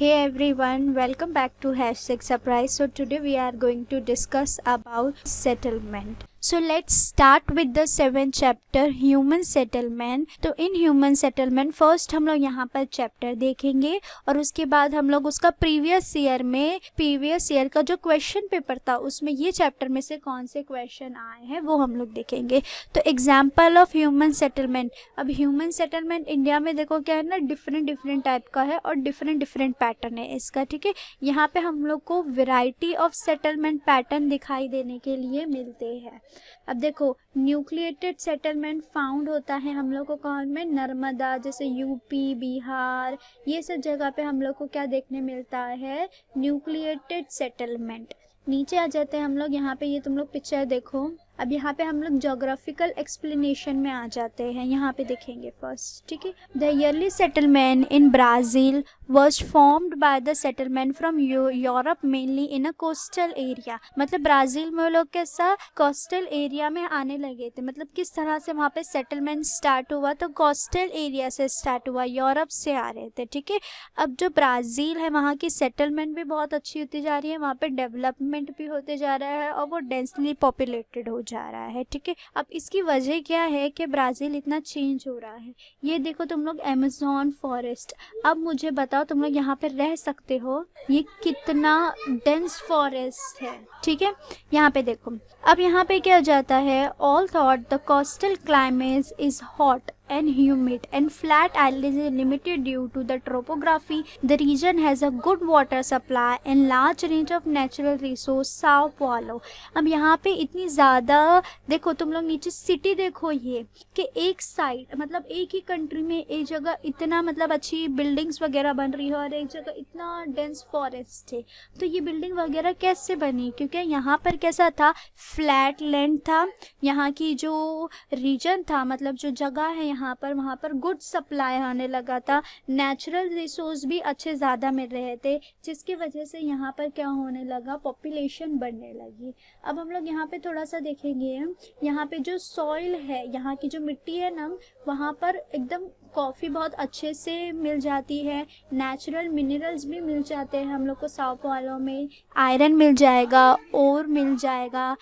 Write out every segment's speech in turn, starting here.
Hey everyone, welcome back to Hashtag Surprise. So today we are going to discuss about settlement. So let's start with the 7th chapter Human Settlement. तो इन Human Settlement first हम लोग यहाँ पर chapter देखेंगे और उसके बाद हम लोग उसका प्रीवियस ईयर का जो क्वेश्चन पेपर था उसमें ये चैप्टर में से कौन से क्वेश्चन आए हैं वो हम लोग देखेंगे। तो एग्जाम्पल ऑफ ह्यूमन सेटलमेंट। अब ह्यूमन सेटलमेंट इंडिया में देखो क्या है ना, डिफरेंट टाइप का है और डिफरेंट पैटर्न है इसका। ठीक है, यहाँ पे हम लोग को वैरायटी ऑफ सेटलमेंट पैटर्न दिखाई देने के लिए मिलते हैं। अब देखो न्यूक्लिएटेड सेटलमेंट फाउंड होता है हम लोग को कौन में, नर्मदा जैसे यूपी बिहार ये सब जगह पे हम लोग को क्या देखने मिलता है, न्यूक्लिएटेड सेटलमेंट। नीचे आ जाते हैं हम लोग, यहाँ पे ये तुम लोग पिक्चर देखो। अब यहाँ पे हम लोग जोग्राफिकल एक्सप्लेनेशन में आ जाते हैं, यहाँ पे देखेंगे फर्स्ट। ठीक है, the yearly settlement in Brazil was formed by the settlement from Europe mainly in a coastal area। मतलब ब्राज़ील में लोग कैसा कोस्टल एरिया में आने लगे थे। मतलब किस तरह से वहाँ पे सेटलमेंट स्टार्ट हुआ, तो कोस्टल एरिया से स्टार्ट हुआ, यूरोप से आ रहे थे। ठीक है, अब जो ब्राज़ील है वहाँ की सेटलमेंट भी बहुत अच्छी होती जा रही है, वहाँ पे डेवलपमेंट भी होते जा रहा है और वो डेंसली पॉपुलेटेड हो जा रहा है। ठीक है, अब इसकी वजह क्या है कि ब्राज़ील इतना चेंज हो रहा है। ये देखो तुम लोग अमेज़न फॉरेस्ट, अब मुझे बताओ तुम लोग यहाँ पे रह सकते हो, ये कितना डेंस फॉरेस्ट है। ठीक है, यहाँ पे देखो। अब यहाँ पे क्या जाता है, all thought the coastal climate is hot and humid and flat island is limited due to the topography. The region has a good water supply and large range of natural resource. Sao Paulo। अब यहाँ पे इतनी ज़्यादा देखो तुम लोग नीचे city देखो, ये कि एक साइड मतलब एक ही कंट्री में एक जगह इतना मतलब अच्छी बिल्डिंग्स वगैरह बन रही है और एक जगह इतना डेंस फॉरेस्ट है। तो ये बिल्डिंग वगैरह कैसे बनी, क्योंकि यहाँ पर कैसा था, फ्लैट लैंड था, यहाँ की जो रीजन था मतलब जो जगह है वहाँ पर गुड सप्लाई आने लगा था, नेचुरल रिसोर्स भी अच्छे ज़्यादा मिल रहे थे, जिसकी वजह से यहाँ पर क्या होने लगा, पॉपुलेशन बढ़ने लगी। अब हम लोग यहाँ पे थोड़ा सा देखेंगे, यहाँ पे जो सॉइल है, यहाँ की जो मिट्टी है ना, वहाँ पर एकदम कॉफ़ी बहुत अच्छे से मिल जाती है, नेचुरल मिनरल्स भी मिल जाते हैं हम लोग को। साओ पाउलो में आयरन मिल जाएगा, ओर मिल जाएगा।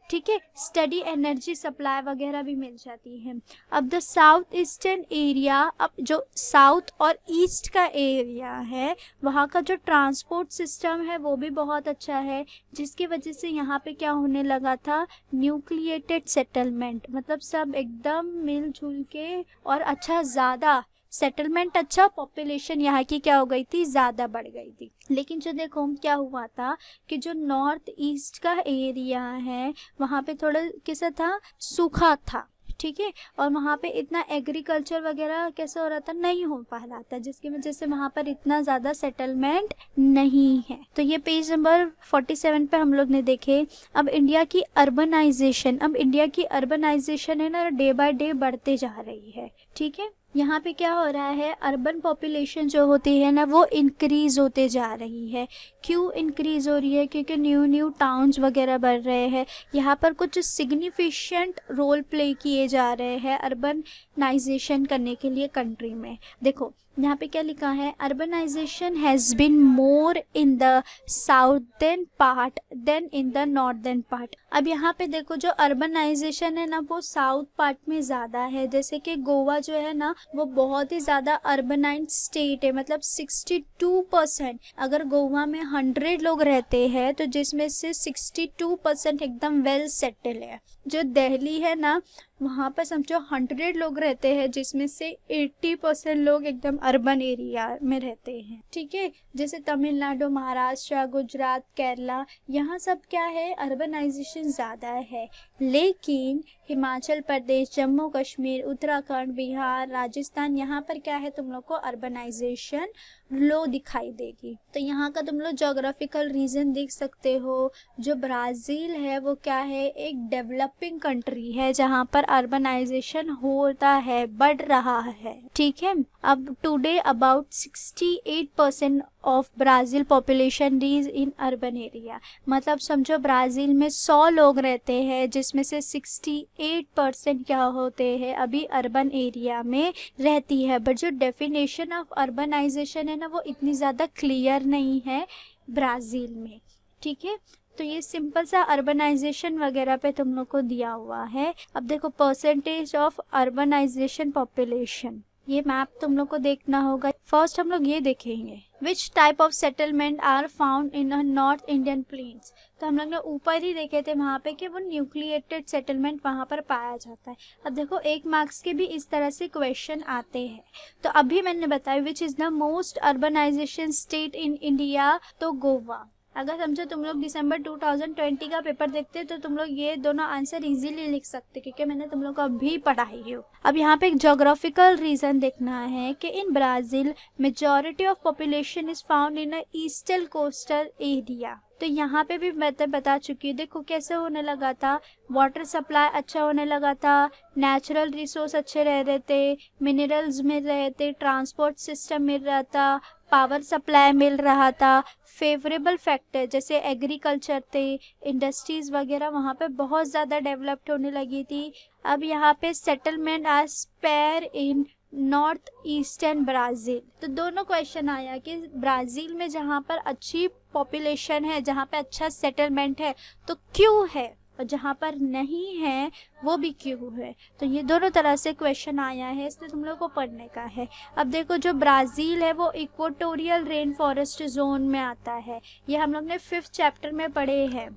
ठीक है, स्टडी एनर्जी सप्लाई वगैरह भी मिल जाती है। अब द साउथ ईस्टर्न एरिया, अब जो साउथ और ईस्ट का एरिया है वहाँ का जो ट्रांसपोर्ट सिस्टम है वो भी बहुत अच्छा है, जिसकी वजह से यहाँ पे क्या होने लगा था, न्यूक्लिएटेड सेटलमेंट। मतलब सब एकदम मिलजुल के और अच्छा ज़्यादा सेटलमेंट, अच्छा पॉपुलेशन यहाँ की क्या हो गई थी, ज़्यादा बढ़ गई थी। लेकिन जो देखो क्या हुआ था कि जो नॉर्थ ईस्ट का एरिया है वहाँ पे थोड़ा कैसा था, सूखा था। ठीक है, और वहाँ पे इतना एग्रीकल्चर वगैरह कैसे हो रहा था, नहीं हो पा रहा था, जिसकी वजह से वहाँ पर इतना ज़्यादा सेटलमेंट नहीं है। तो ये पेज नंबर 47 पे हम लोग ने देखे। अब इंडिया की अर्बनाइजेशन, अब इंडिया की अर्बनाइजेशन है ना, डे बाय डे बढ़ते जा रही है। ठीक है, यहाँ पे क्या हो रहा है, अर्बन पॉपुलेशन जो होती है ना वो इंक्रीज़ होते जा रही है। क्यों इंक्रीज़ हो रही है, क्योंकि न्यू टाउन्स वगैरह बढ़ रहे हैं, यहाँ पर कुछ सिग्निफिकेंट रोल प्ले किए जा रहे हैं अर्बनाइजेशन करने के लिए कंट्री में। देखो यहाँ पे क्या लिखा है, urbanization has been more in the southern part than in the northern part. अब यहाँ पे देखो जो अर्बनाइजेशन है ना वो साउथ पार्ट में ज़्यादा है, जैसे कि गोवा जो है ना वो बहुत ही ज़्यादा अर्बनाइज्ड स्टेट है, मतलब 62%। अगर गोवा में 100 लोग रहते हैं तो जिसमें से 62% एकदम वेल सेटल है। जो दिल्ली है ना वहाँ पर समझो 100 लोग रहते हैं जिसमें से 80% लोग एकदम अर्बन एरिया में रहते हैं। ठीक है, जैसे तमिलनाडु, महाराष्ट्र, गुजरात, केरला, यहाँ सब क्या है, अर्बनाइजेशन ज़्यादा है। लेकिन हिमाचल प्रदेश, जम्मू कश्मीर, उत्तराखंड, बिहार, राजस्थान, यहाँ पर क्या है, तुम लोग को अर्बनाइजेशन लो दिखाई देगी। तो यहाँ का तुम लोग जोग्राफिकल रीजन देख सकते हो। जो ब्राज़ील है वो क्या है, एक डेवलपिंग कंट्री है जहाँ पर अर्बनाइजेशन होता है, बढ़ रहा है। ठीक है, अब today about 68% of Brazil population रीज इन अर्बन एरिया। मतलब समझो ब्राज़ील में 100 लोग रहते हैं जिसमें से 68% क्या होते हैं अभी अर्बन एरिया में रहती है। बट जो डेफिनेशन ऑफ अर्बनाइजेशन है ना वो इतनी ज़्यादा क्लियर नहीं है ब्राज़ील में, ठीक है। तो ये सिंपल सा अर्बनाइजेशन वगैरह पे तुम लोग को दिया हुआ है। अब देखो परसेंटेज ऑफ अर्बनाइजेशन पॉपुलेशन, ये मैप तुम लोग को देखना होगा। फर्स्ट हम लोग ये देखेंगे which type of settlement are found in north Indian plains. तो हम लोग ने ऊपर ही देखे थे वहाँ पे कि वो न्यूक्लिएटेड सेटलमेंट वहाँ पर पाया जाता है। अब देखो 1 मार्क्स के भी इस तरह से क्वेश्चन आते हैं। तो अभी मैंने बताया which is the most urbanization state in India, तो गोवा। अगर समझो तुम लोग दिसंबर 2020 का पेपर देखते हो तो तुम लोग ये दोनों आंसर इजीली लिख सकते क्योंकि मैंने तुम लोग को अभी पढ़ाई हो। अब यहाँ पे एक जोग्राफिकल रीजन देखना है कि इन Brazil majority of population is found in eastern coastal area. तो यहाँ पे भी मैं बता चुकी हूँ। देखो कैसे होने लगा था, वाटर सप्लाई अच्छा होने लगा था, नेचुरल रिसोर्स अच्छे रह रहे थे, मिनरल्स मिल रहे थे, ट्रांसपोर्ट सिस्टम मिल रहा था, पावर सप्लाई मिल रहा था, फेवरेबल फैक्टर जैसे एग्रीकल्चर थे, इंडस्ट्रीज़ वगैरह वहाँ पे बहुत ज़्यादा डेवलप्ड होने लगी थी। अब यहाँ पे settlement are sparse in north eastern Brazil. तो दोनों क्वेश्चन आया कि ब्राज़ील में जहाँ पर अच्छी पॉपुलेशन है, जहाँ पे अच्छा सेटलमेंट है तो क्यों है, और जहाँ पर नहीं है वो भी क्यों है। तो ये दोनों तरह से क्वेश्चन आया है, इसलिए तुम लोग को पढ़ने का है। अब देखो जो ब्राज़ील है वो इक्वेटोरियल रेन फॉरेस्ट जोन में आता है। ये हम लोग ने 5th चैप्टर में पढ़े हैं,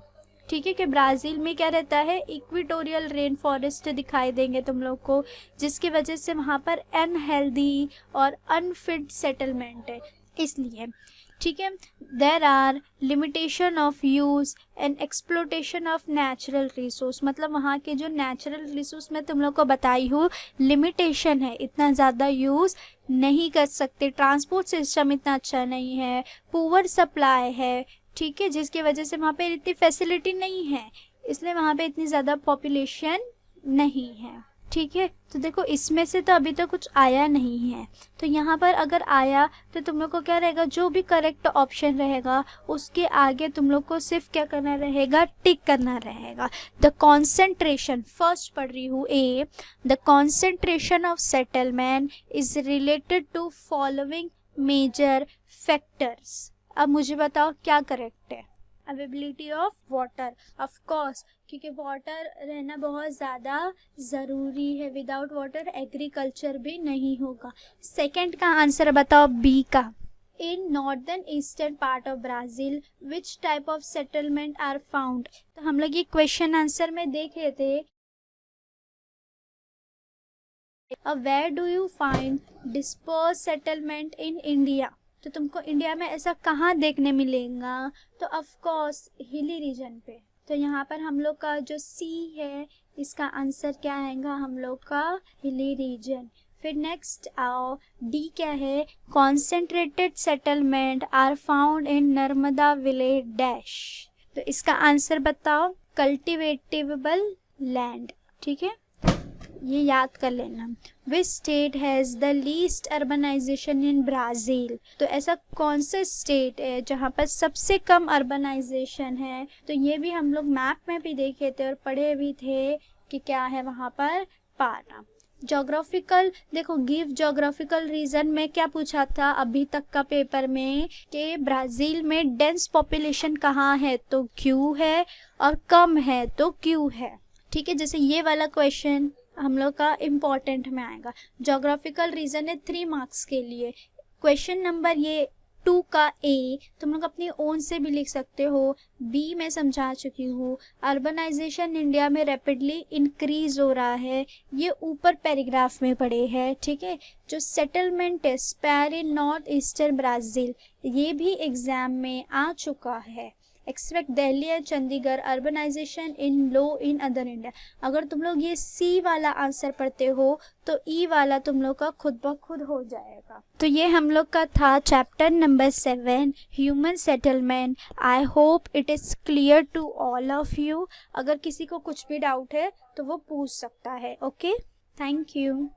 ठीक है, कि ब्राज़ील में क्या रहता है, इक्वेटोरियल रेन फॉरेस्ट दिखाई देंगे तुम लोग को, जिसकी वजह से वहाँ पर अनहेल्दी और अनफिट सेटलमेंट है, इसलिए, ठीक है। There are limitation of use and exploitation of natural resource. मतलब वहाँ के जो नेचुरल रिसोर्स मैं तुम लोग को बताई हूँ, लिमिटेशन है, इतना ज़्यादा यूज़ नहीं कर सकते, ट्रांसपोर्ट सिस्टम इतना अच्छा नहीं है, पुअर सप्लाई है, ठीक है, जिसकी वजह से वहाँ पे इतनी फैसिलिटी नहीं है, इसलिए वहाँ पे इतनी ज़्यादा पॉपुलेशन नहीं है, ठीक है। तो देखो इसमें से तो अभी तो कुछ आया नहीं है, तो यहाँ पर अगर आया तो तुम लोग को क्या रहेगा, जो भी करेक्ट ऑप्शन रहेगा उसके आगे तुम लोग को सिर्फ क्या करना रहेगा, टिक करना रहेगा। द कॉन्सेंट्रेशन, फर्स्ट पढ़ रही हूँ A, the concentration of settlement is related to following major factors. अब मुझे बताओ क्या करेक्ट है। Availability of water, of course, क्योंकि वाटर रहना बहुत ज़्यादा ज़रूरी है, विदाउट वाटर एग्रीकल्चर भी नहीं होगा। सेकंड का आंसर बताओ बी का। In northern eastern part of Brazil which type of settlement are found. तो हम लोग ये क्वेश्चन आंसर में देखे थे, where do you find dispersed settlement in India. तो तुमको इंडिया में ऐसा कहाँ देखने मिलेगा, तो ऑफ कोर्स हिली रीजन पे। तो यहाँ पर हम लोग का जो सी है इसका आंसर क्या आएगा, हम लोग का हिली रीजन। फिर नेक्स्ट आओ डी क्या है, concentrated settlement are found in Narmada village dash. तो इसका आंसर बताओ, कल्टिवेटेबल लैंड, ठीक है, ये याद कर लेना। Which state has the least urbanization in Brazil. तो ऐसा कौन सा स्टेट है जहाँ पर सबसे कम अर्बनाइजेशन है। तो ये भी हम लोग मैप में भी देखे थे और पढ़े भी थे कि क्या है वहाँ पर पाना। जोग्राफिकल, देखो गिव जोग्राफिकल रीजन में क्या पूछा था अभी तक का पेपर में कि ब्राज़ील में डेंस पॉपुलेशन कहाँ है तो क्यों है, और कम है तो क्यों है, ठीक है। जैसे ये वाला क्वेश्चन हम लोग का इम्पॉर्टेंट में आएगा। जोग्राफिकल रीजन है 3 मार्क्स के लिए। क्वेश्चन नंबर ये 2 का ए तुम लोग अपनी ओन से भी लिख सकते हो, बी मैं समझा चुकी हूँ। अर्बनाइजेशन इंडिया में रैपिडली इंक्रीज हो रहा है, ये ऊपर पैराग्राफ में पड़े हैं, ठीक है। जो सेटलमेंट है sparse in north eastern Brazil, ये भी एग्जाम में आ चुका है। Expect Delhi and Chandigarh urbanization in low in other India. अगर तुम लोग ये सी वाला आंसर पढ़ते हो तो ई वाला तुम लोग का खुद ब खुद हो जाएगा। तो ये हम लोग का था chapter number 7 human settlement. I hope it is clear to all of you. अगर किसी को कुछ भी डाउट है तो वो पूछ सकता है। Okay, thank you.